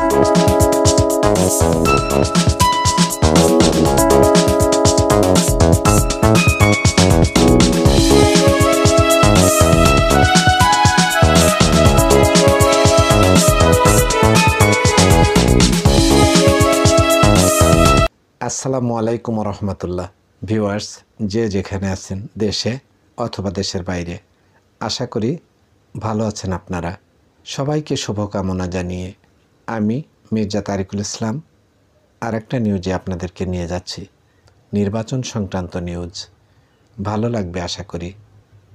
আসসালামু আলাইকুম রহমতুল্লাহ। ভিউয়ার্স, যে যেখানে আছেন, দেশে অথবা দেশের বাইরে, আশা করি ভালো আছেন আপনারা। সবাইকে শুভকামনা জানিয়ে আমি মির্জা তারিকুল ইসলাম আরেকটা নিউজে আপনাদেরকে নিয়ে যাচ্ছি। নির্বাচন সংক্রান্ত নিউজ। ভালো লাগবে আশা করি।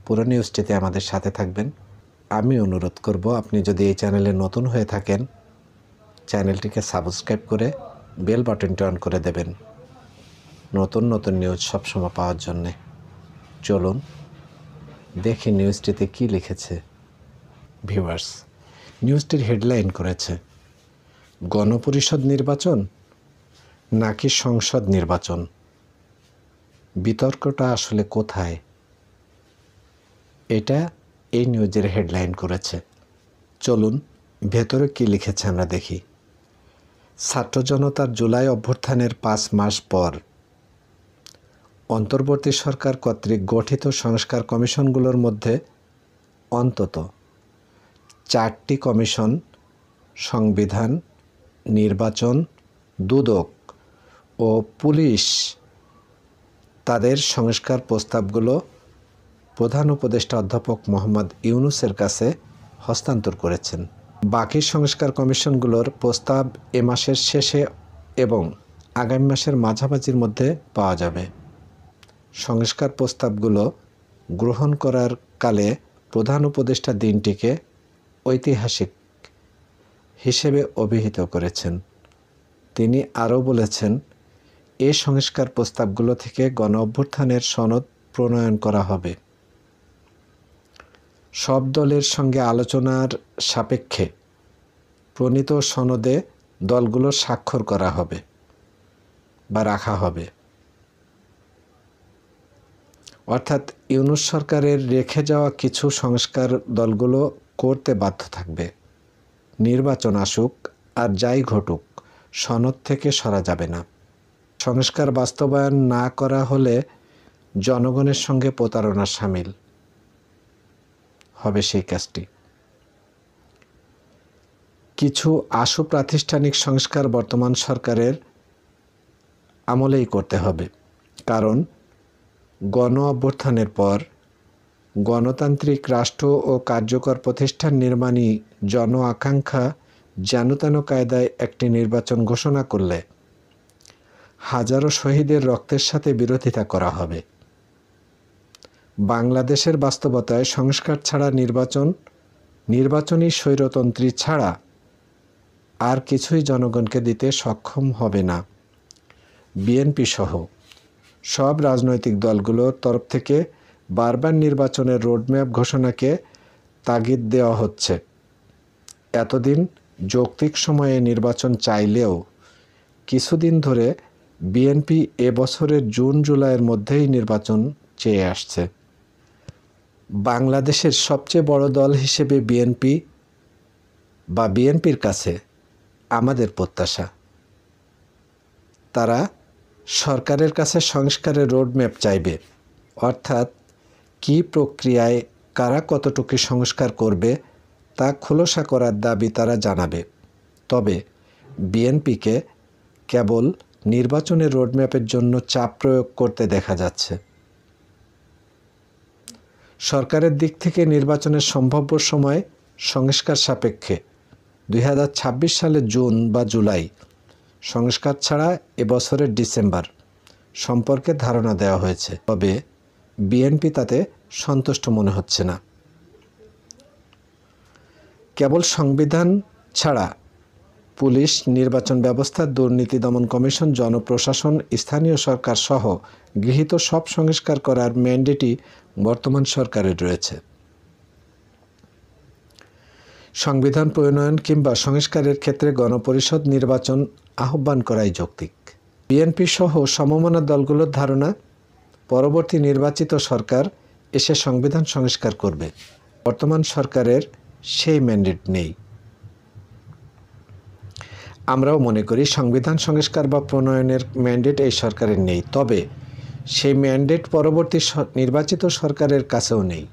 পুরো নিউজটিতে আমাদের সাথে থাকবেন। আমি অনুরোধ করব, আপনি যদি এই চ্যানেলে নতুন হয়ে থাকেন, চ্যানেলটিকে সাবস্ক্রাইব করে বেল বাটনটি অন করে দেবেন নতুন নতুন নিউজ সবসময় পাওয়ার জন্যে। চলুন দেখি নিউজটিতে কি লিখেছে। ভিউয়ার্স, নিউজটির হেডলাইন করেছে গণপরিষদ নির্বাচন নাকি সংসদ নির্বাচন, বিতর্কটা আসলে কোথায়? এটা এই নিউজের হেডলাইন করেছে। চলুন ভেতরে কি লিখেছে আমরা দেখি। ছাত্র জনতার জুলাই অভ্যুত্থানের 5 মাস পর অন্তর্বর্তী সরকার কর্তৃক গঠিত সংস্কার কমিশনগুলোর মধ্যে অন্তত 4টি কমিশন সংবিধান, নির্বাচন, দুদক ও পুলিশ তাদের সংস্কার প্রস্তাবগুলো প্রধান উপদেষ্টা অধ্যাপক মোহাম্মদ ইউনূসের কাছে হস্তান্তর করেছেন। বাকি সংস্কার কমিশনগুলোর প্রস্তাব এ মাসের শেষে এবং আগামী মাসের মাঝামাঝির মধ্যে পাওয়া যাবে। সংস্কার প্রস্তাবগুলো গ্রহণ করার কালে প্রধান উপদেষ্টা দিনটিকে ঐতিহাসিক হিসেবে অভিহিত করেছেন। তিনি আরও বলেছেন, এ সংস্কার প্রস্তাবগুলো থেকে গণ অভ্যুত্থানের সনদ প্রণয়ন করা হবে। সব দলের সঙ্গে আলোচনার সাপেক্ষে প্রণীত সনদে দলগুলো স্বাক্ষর করা হবে বা রাখা হবে। অর্থাৎ ইউনূস সরকারের রেখে যাওয়া কিছু সংস্কার দলগুলো করতে বাধ্য থাকবে। নির্বাচন আসুক আর যাই ঘটুক, সনদ থেকে সরা যাবে না। সংস্কার বাস্তবায়ন না করা হলে জনগণের সঙ্গে প্রতারণা শামিল হবে সেই কাজটি। কিছু আশু প্রাতিষ্ঠানিক সংস্কার বর্তমান সরকারের আমলেই করতে হবে, কারণ গণ অভ্যুত্থানের পর গণতান্ত্রিক রাষ্ট্র ও কার্যকর প্রতিষ্ঠান নির্মাণই জন আকাঙ্ক্ষা যেন কায়দায় একটি নির্বাচন ঘোষণা করলে হাজারো শহীদের রক্তের সাথে বিরোধিতা করা হবে। বাংলাদেশের বাস্তবতায় সংস্কার ছাড়া নির্বাচনী স্বৈরতন্ত্রী ছাড়া আর কিছুই জনগণকে দিতে সক্ষম হবে না। বিএনপি সহ সব রাজনৈতিক দলগুলোর তরফ থেকে বারবার নির্বাচনের রোডম্যাপ ঘোষণাকে তাগিদ দেওয়া হচ্ছে। এতদিন যৌক্তিক সময়ে নির্বাচন চাইলেও কিছুদিন ধরে বিএনপি এবছরের জুন জুলাইয়ের মধ্যেই নির্বাচন চেয়ে আসছে। বাংলাদেশের সবচেয়ে বড় দল হিসেবে বিএনপির কাছে আমাদের প্রত্যাশা, তারা সরকারের কাছে সংস্কারের রোডম্যাপ চাইবে। অর্থাৎ কী প্রক্রিয়ায় কারা কতটুকু সংস্কার করবে তা খোলসা করার দাবি তারা জানাবে। তবে বিএনপিকে কেবল নির্বাচনের রোডম্যাপের জন্য চাপ প্রয়োগ করতে দেখা যাচ্ছে। সরকারের দিক থেকে নির্বাচনের সম্ভাব্য সময় সংস্কার সাপেক্ষে 2026 সালের জুন বা জুলাই, সংস্কার ছাড়া এবছরের ডিসেম্বর সম্পর্কে ধারণা দেওয়া হয়েছে। তবে বিএনপি তাতে সন্তুষ্ট মনে হচ্ছে না। কেবল সংবিধান ছাড়া পুলিশ, নির্বাচন ব্যবস্থা, দুর্নীতি দমন কমিশন, জনপ্রশাসন, স্থানীয় সরকার সহ গৃহীত সব সংস্কার করার ম্যান্ডেটই বর্তমান সরকারের রয়েছে। সংবিধান প্রণয়ন কিংবা সংস্কারের ক্ষেত্রে গণপরিষদ নির্বাচন আহ্বান করাই যৌক্তিক। বিএনপি সহ সমমনা দলগুলোর ধারণা, পরবর্তী নির্বাচিত সরকার এসে সংবিধান সংস্কার করবে। বর্তমান সরকারের সেই ম্যান্ডেট নেই। আমরাও মনে করি সংবিধান সংস্কার বা প্রণয়নের ম্যান্ডেট এই সরকারের নেই, তবে সেই ম্যান্ডেট পরবর্তী নির্বাচিত সরকারের কাছেও নেই।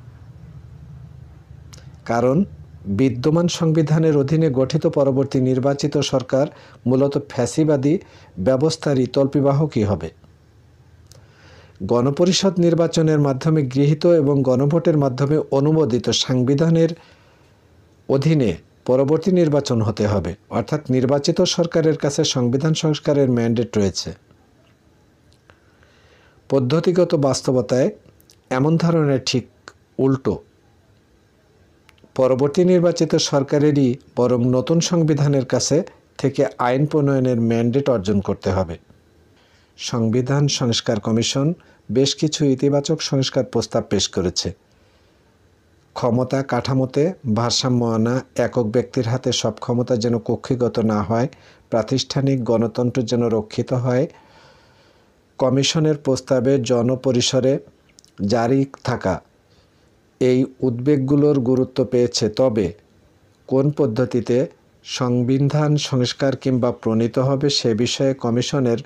কারণ বিদ্যমান সংবিধানের অধীনে গঠিত পরবর্তী নির্বাচিত সরকার মূলত ফ্যাসিবাদী ব্যবস্থারই তল্পিবাহকই হবে। গণপরিষদ নির্বাচনের মাধ্যমে গৃহীত এবং গণভোটের মাধ্যমে অনুমোদিত সংবিধানের অধীনে পরবর্তী নির্বাচন হতে হবে, অর্থাৎ নির্বাচিত সরকারের কাছে সংবিধান সংস্কারের ম্যান্ডেট রয়েছে। পদ্ধতিগত বাস্তবতায় এমন ধরনের ঠিক উল্টো। পরবর্তী নির্বাচিত সরকারেরই বরং নতুন সংবিধানের কাছে থেকে আইন প্রণয়নের ম্যান্ডেট অর্জন করতে হবে। সংবিধান সংস্কার কমিশন বেশ কিছু ইতিবাচক সংস্কার প্রস্তাব পেশ করেছে। ক্ষমতা কাঠামোতে ভারসাম্য আনা, একক ব্যক্তির হাতে সব ক্ষমতা যেন কক্ষিগত না হয়, প্রাতিষ্ঠানিক গণতন্ত্র যেন রক্ষিত হয়। কমিশনের প্রস্তাবে জনপরিসরে জারি থাকা এই উদ্বেগগুলোর গুরুত্ব পেয়েছে, তবে কোন পদ্ধতিতে সংবিধান সংস্কার কিংবা প্রণীত হবে সে বিষয়ে কমিশনের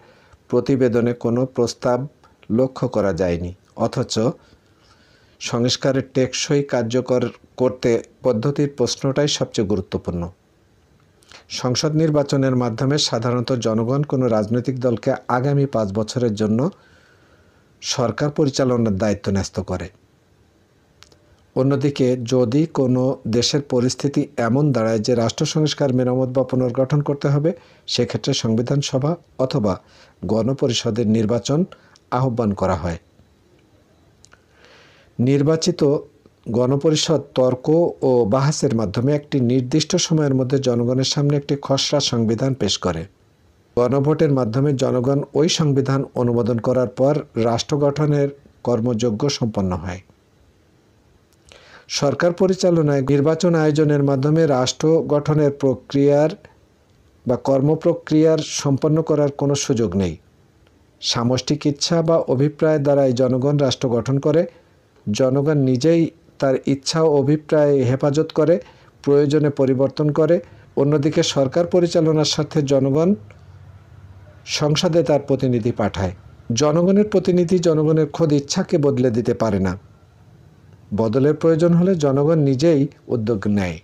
প্রতিবেদনে কোনো প্রস্তাব লক্ষ্য করা যায়নি। অথচ সংস্কারের টেকসই কার্যকর করতে পদ্ধতির প্রশ্নটাই সবচেয়ে গুরুত্বপূর্ণ। সংসদ নির্বাচনের মাধ্যমে সাধারণত জনগণ কোনো রাজনৈতিক দলকে আগামী 5 বছরের জন্য সরকার পরিচালনার দায়িত্ব ন্যস্ত করে। অন্যদিকে যদি কোনো দেশের পরিস্থিতি এমন দাঁড়ায় যে রাষ্ট্র সংস্কার, মেরামত বা পুনর্গঠন করতে হবে, সেক্ষেত্রে সংবিধান সভা অথবা গণপরিষদের নির্বাচন আহ্বান করা হয়। নির্বাচিত গণপরিষদ তর্ক ও বাহাসের মাধ্যমে একটি নির্দিষ্ট সময়ের মধ্যে জনগণের সামনে একটি খসড়া সংবিধান পেশ করে। গণভোটের মাধ্যমে জনগণ ওই সংবিধান অনুমোদন করার পর রাষ্ট্র গঠনের কর্মযজ্ঞ সম্পন্ন হয়। সরকার পরিচালনায় নির্বাচন আয়োজনের মাধ্যমে রাষ্ট্র গঠনের প্রক্রিয়ার বা কর্মপ্রক্রিয়ার সম্পন্ন করার কোনো সুযোগ নেই। সামষ্টিক ইচ্ছা বা অভিপ্রায় দ্বারাই জনগণ রাষ্ট্র গঠন করে। জনগণ নিজেই তার ইচ্ছা ও অভিপ্রায় হেফাজত করে, প্রয়োজনে পরিবর্তন করে। অন্যদিকে সরকার পরিচালনার স্বার্থে জনগণ সংসদে তার প্রতিনিধি পাঠায়। জনগণের প্রতিনিধি জনগণের খোদ ইচ্ছাকে বদলে দিতে পারে না। বদলের প্রয়োজন হলে জনগণ নিজেই উদ্যোগ নেয়।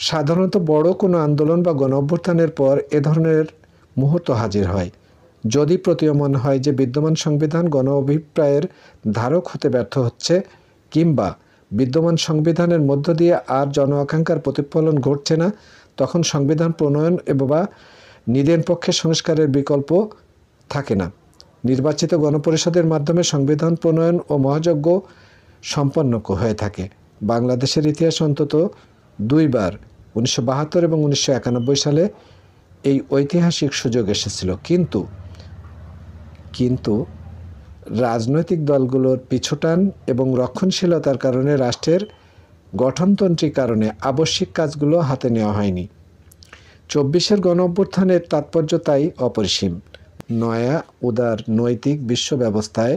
সাধারণত বড় কোনো আন্দোলন বা গণঅভ্যুত্থানের পর এ ধরনের মুহূর্ত হাজির হয়। যদি প্রতীয়মান হয় যে বিদ্যমান সংবিধান গণ অভিপ্রায়ের ধারক হতে ব্যর্থ হচ্ছে, কিংবা বিদ্যমান সংবিধানের মধ্য দিয়ে আর জন আকাঙ্ক্ষার প্রতিফলন ঘটছে না, তখন সংবিধান প্রণয়ন বা নিদেন পক্ষে সংস্কারের বিকল্প থাকে না। নির্বাচিত গণপরিষদের মাধ্যমে সংবিধান প্রণয়ন ও মহাযজ্ঞ সম্পন্ন হয়ে থাকে। বাংলাদেশের ইতিহাসে অন্তত 2 বার 1972 এবং 1991 সালে এই ঐতিহাসিক সুযোগ এসেছিল, কিন্তু রাজনৈতিক দলগুলোর পিছুটান এবং রক্ষণশীলতার কারণে রাষ্ট্রের গঠনতন্ত্রী কারণে আবশ্যিক কাজগুলো হাতে নেওয়া হয়নি। 24-এর গণঅভ্যুত্থানের তাৎপর্য তাই অপরিসীম। নয়া উদার নৈতিক বিশ্ব ব্যবস্থায়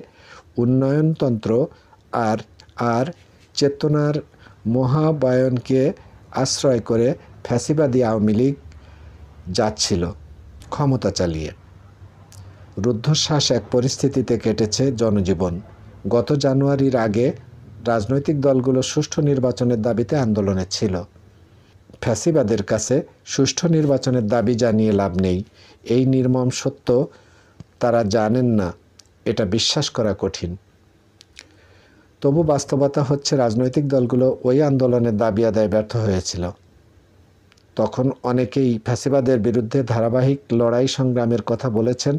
উন্নয়নতন্ত্র আর চেতনার মহাবায়নকে আশ্রয় করে ফ্যাসিবাদী আওয়ামী লীগ যাচ্ছিল ক্ষমতা চালিয়ে। রুদ্ধশ্বাস এক পরিস্থিতিতে কেটেছে জনজীবন। গত জানুয়ারির আগে রাজনৈতিক দলগুলো সুষ্ঠু নির্বাচনের দাবিতে আন্দোলনে ছিল। ফ্যাসিবাদের কাছে সুষ্ঠু নির্বাচনের দাবি জানিয়ে লাভ নেই, এই নির্মম সত্য তারা জানেন না, এটা বিশ্বাস করা কঠিন। তবু বাস্তবতা হচ্ছে রাজনৈতিক দলগুলো ওই আন্দোলনের দাবি আদায় ব্যর্থ হয়েছিল। তখন অনেকেই ফ্যাসিবাদের বিরুদ্ধে ধারাবাহিক লড়াই সংগ্রামের কথা বলেছেন।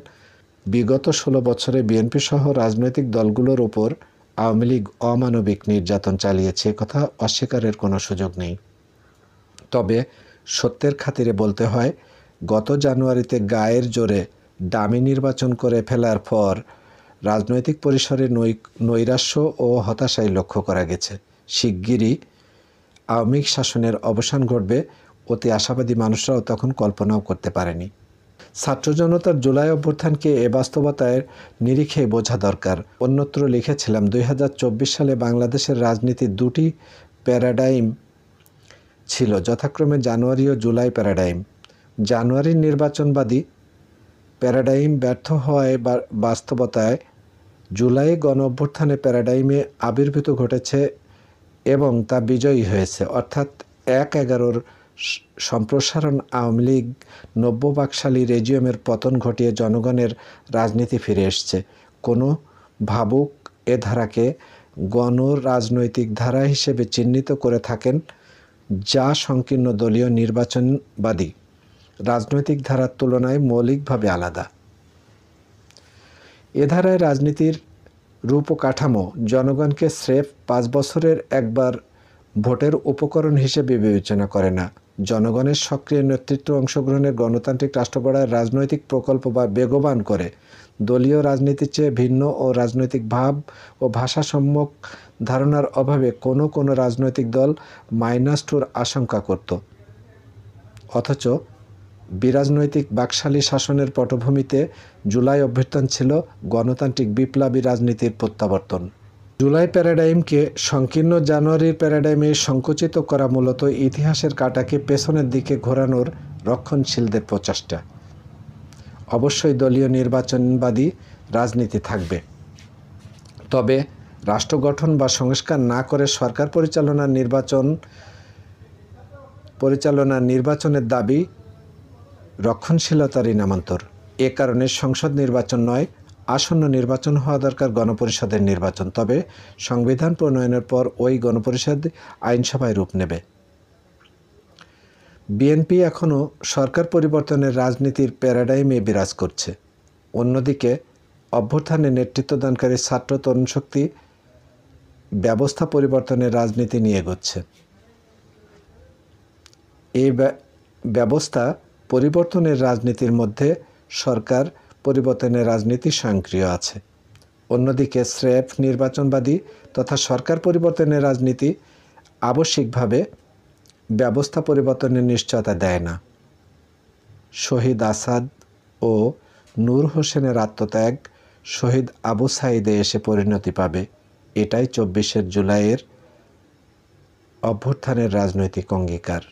বিগত 16 বছরে বিএনপি সহ রাজনৈতিক দলগুলোর ওপর আওয়ামী লীগ অমানবিক নির্যাতন চালিয়েছে, কথা অস্বীকারের কোনো সুযোগ নেই। তবে সত্যের খাতিরে বলতে হয়, গত জানুয়ারিতে গায়ের জোরে ডামি নির্বাচন করে ফেলার পর রাজনৈতিক পরিসরে নৈরাশ্য ও হতাশাই লক্ষ্য করা গেছে। শিগগিরই আওয়ামী শাসনের অবসান ঘটবে, অতি আশাবাদী মানুষরাও তখন কল্পনাও করতে পারেনি। ছাত্র জনতার জুলাই অভ্যুত্থানকে এ বাস্তবতার নিরিখে বোঝা দরকার। অন্যত্র লিখেছিলাম, 2024 সালে বাংলাদেশের রাজনীতির 2টি প্যারাডাইম ছিল, যথাক্রমে জানুয়ারি ও জুলাই প্যারাডাইম। জানুয়ারির নির্বাচনবাদী প্যারাডাইম ব্যর্থ হওয়ায় বাস্তবতায় জুলাই গণ-অভ্যুত্থানে প্যারাডাইমে আবির্ভূত ঘটেছে এবং তা বিজয়ী হয়েছে। অর্থাৎ ১/১১ সম্প্রসারণ আওয়ামী লীগ নব্যবাকশালী রেজিমের পতন ঘটিয়ে জনগণের রাজনীতি ফিরে এসছে। কোনো ভাবুক এ ধারাকে গণরাজনৈতিক ধারা হিসেবে চিহ্নিত করে থাকেন, যা সংকীর্ণ দলীয় নির্বাচনবাদী রাজনৈতিক ধারার তুলনায় মৌলিকভাবে আলাদা। এ ধারায় রাজনীতির রূপ ও কাঠামো জনগণকে স্রেফ ৫ বছরের একবার ভোটের উপকরণ হিসেবে বিবেচনা করে না, জনগণের সক্রিয় নেতৃত্ব অংশগ্রহণের গণতান্ত্রিক রাষ্ট্র গড়ার রাজনৈতিক প্রকল্প বা বেগবান করে। দলীয় রাজনীতির চেয়ে ভিন্ন ও রাজনৈতিক ভাব ও ভাষা সম্যক ধারণার অভাবে কোনো রাজনৈতিক দল -2 আশঙ্কা করত। অথচ বিরাজনৈতিক বাকশালী শাসনের পটভূমিতে জুলাই অভ্যুত্থান ছিল গণতান্ত্রিক বিপ্লবী রাজনীতির প্রত্যাবর্তন। জুলাই প্যারাডাইমকে সংকীর্ণ জানুয়ারির প্যারাডাইমে সংকুচিত করা মূলত ইতিহাসের কাঁটাকে পেছনের দিকে ঘোরানোর রক্ষণশীলদের প্রচেষ্টা। অবশ্যই দলীয় নির্বাচনবাদী রাজনীতি থাকবে, তবে রাষ্ট্র গঠন বা সংস্কার না করে সরকার পরিচালনার নির্বাচনের দাবি রক্ষণশীলতারই নামান্তর। এ কারণে সংসদ নির্বাচন নয়, আসন্ন নির্বাচন হওয়া দরকার গণপরিষদের নির্বাচন। তবে সংবিধান প্রণয়নের পর ওই গণপরিষদ আইনসভায় রূপ নেবে। বিএনপি এখনও সরকার পরিবর্তনের রাজনীতির প্যারাডাইমে বিরাজ করছে। অন্যদিকে অভ্যুত্থানে নেতৃত্বদানকারী ছাত্র তরুণ শক্তি ব্যবস্থা পরিবর্তনের রাজনীতি নিয়ে এগোচ্ছে। এই ব্যবস্থা পরিবর্তনের রাজনীতির মধ্যে সরকার পরিবর্তনের রাজনীতি স্বয়ংক্রিয় আছে। অন্যদিকে স্রেফ নির্বাচনবাদী তথা সরকার পরিবর্তনের রাজনীতি আবশ্যিকভাবে ব্যবস্থা পরিবর্তনের নিশ্চয়তা দেয় না। শহীদ আসাদ ও নূর হোসেনের আত্মত্যাগ শহীদ আবু সাঈদে এসে পরিণতি পাবে, এটাই ২৪শে জুলাইয়ের অভ্যুত্থানের রাজনৈতিক অঙ্গীকার।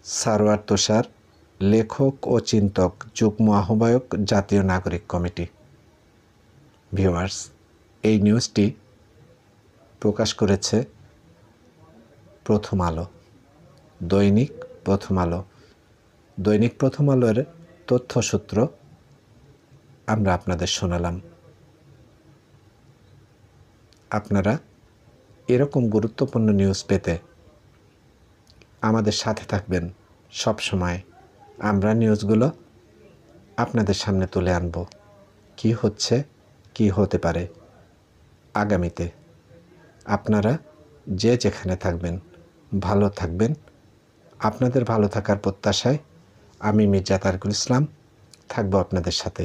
সারোয়ার তুষার, লেখক ও চিন্তক, যুগ্ম আহ্বায়ক, জাতীয় নাগরিক কমিটি। ভিউয়ার্স, এই নিউজটি প্রকাশ করেছে প্রথম আলো, দৈনিক প্রথম আলো। দৈনিক প্রথম আলোর তথ্যসূত্র আমরা আপনাদের শোনালাম। আপনারা এরকম গুরুত্বপূর্ণ নিউজ পেতে আমাদের সাথে থাকবেন সব সময়। আমরা নিউজগুলো আপনাদের সামনে তুলে আনব, কি হচ্ছে, কি হতে পারে আগামীতে। আপনারা যে যেখানে থাকবেন ভালো থাকবেন। আপনাদের ভালো থাকার প্রত্যাশায় আমি মির্জা তারিকুল ইসলাম থাকবো আপনাদের সাথে।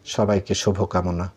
সবাইকে শুভকামনা।